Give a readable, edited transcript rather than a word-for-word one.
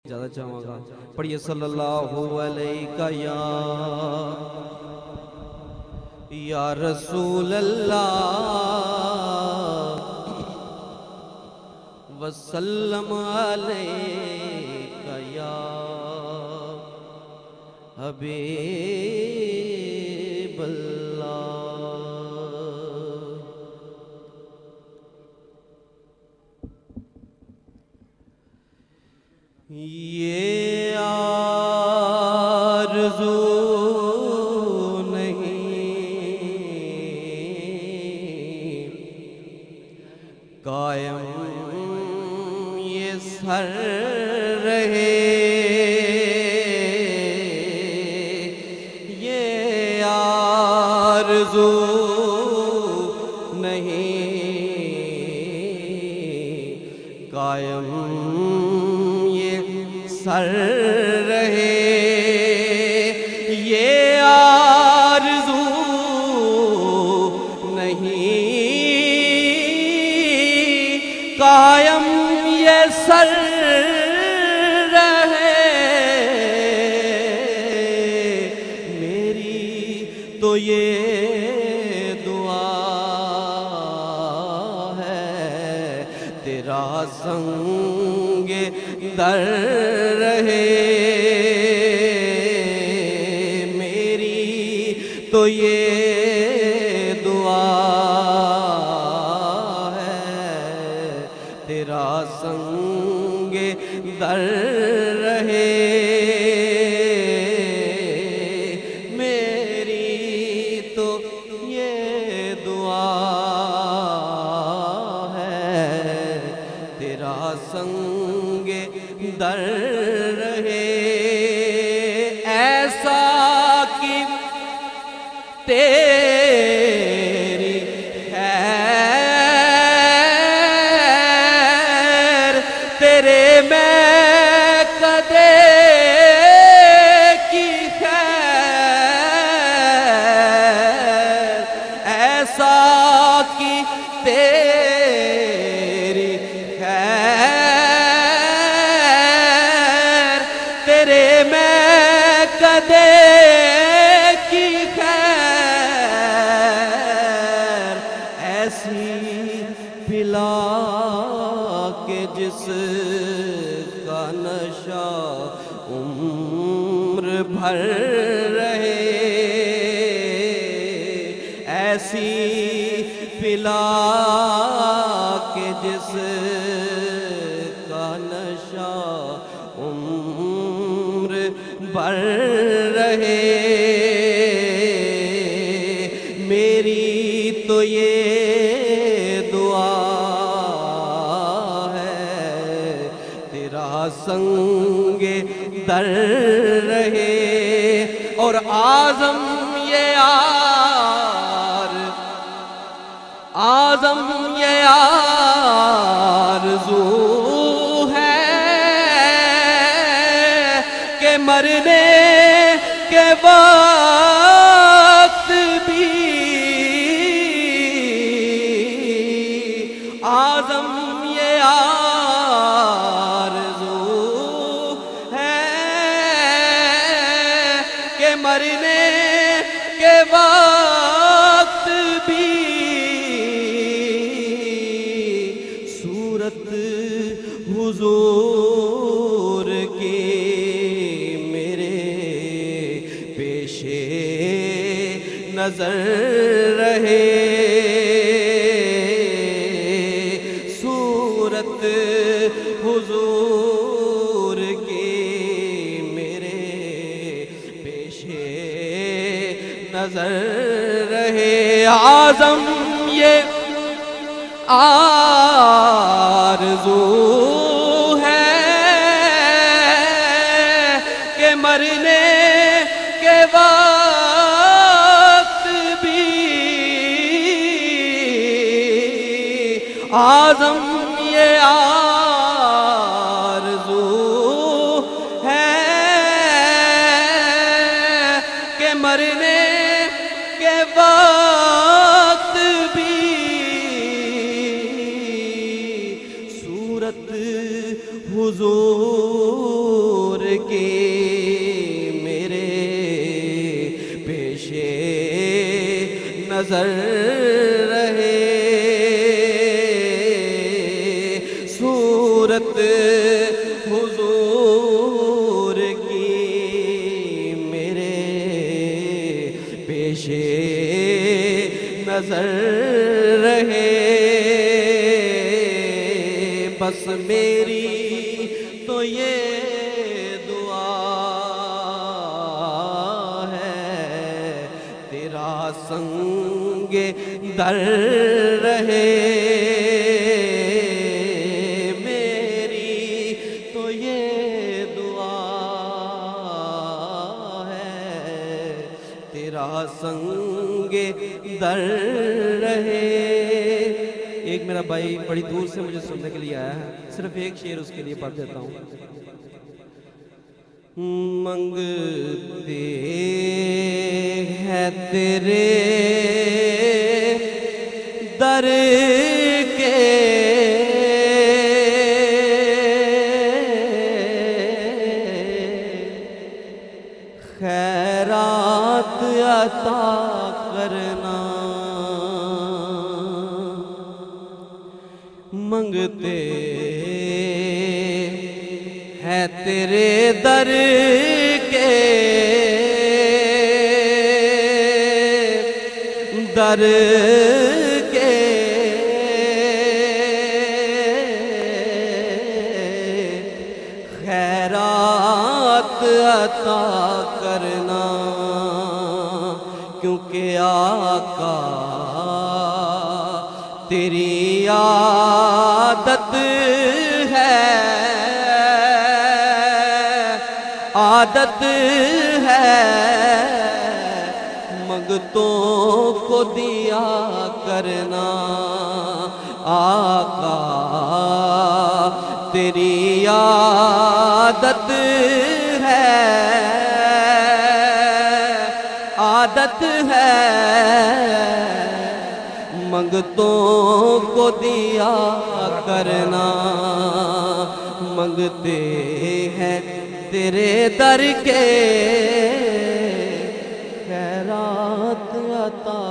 زیادہ چاہوں گا پڑھئے صلی اللہ علیہ یا رسول اللہ وسلم علیہ یا حبیب اللہ یہ آرزو نہیں قائم یہ سر رہے یہ آرزو نہیں قائم سر رہے یہ آرزو نہیں قائم یہ سر رہے میری تو یہ دعا ہے تیرا سنگ در رہے میری تو یہ دعا ہے تیرا سنگ در رہے میری تو یہ دعا ہے تیرا سنگ در رہے ایسا کہ تیری خیر تیرے میں قدے کی خیر ایسا کہ تیری خیر تیرے میں قدے کی خیر ایسی پلا کہ جس کا نشہ عمر بھر رہے ایسی پلا کہ جس کا نشہ عمر بھر رہے میری تو یہ دعا ہے تیرا سنگ در رہے اور اعظم یہ آرزو ہے کہ مرنے کے وقت بھی اعظم یہ آرزو ہے کہ مرنے کے وقت بھی صورت حضور کی میرے پیش نظر رہے صورت حضور کی میرے پیش نظر رہے اعظم یہ آرزو ہے کہ مرنے کے وقت بھی اعظم یہ آرزو ہے کہ مرنے کے وقت بھی صورت حضور نظر رہے صورت حضور کی میرے پیش نظر رہے بس میری تو یہ سنگ در رہے میری تو یہ دعا ہے تیرا سنگ در رہے۔ ایک میرا بھائی بڑی دور سے مجھے سننے کے لیے آیا ہے، صرف ایک شعر اس کے لیے پڑھ دیتا ہوں۔ منگتے ہیں تیرے در کے خیرات عطا کرنا، منگتے ہے تیرے در کے در کے خیرات عطا کرنا، کیونکہ آقا تیری عادت ہے عادت ہے منگتوں کو دیا کرنا، آقا تیری عادت ہے عادت ہے منگتوں کو دیا کرنا، منگتے ہیں تیرے در کے خیرات عطا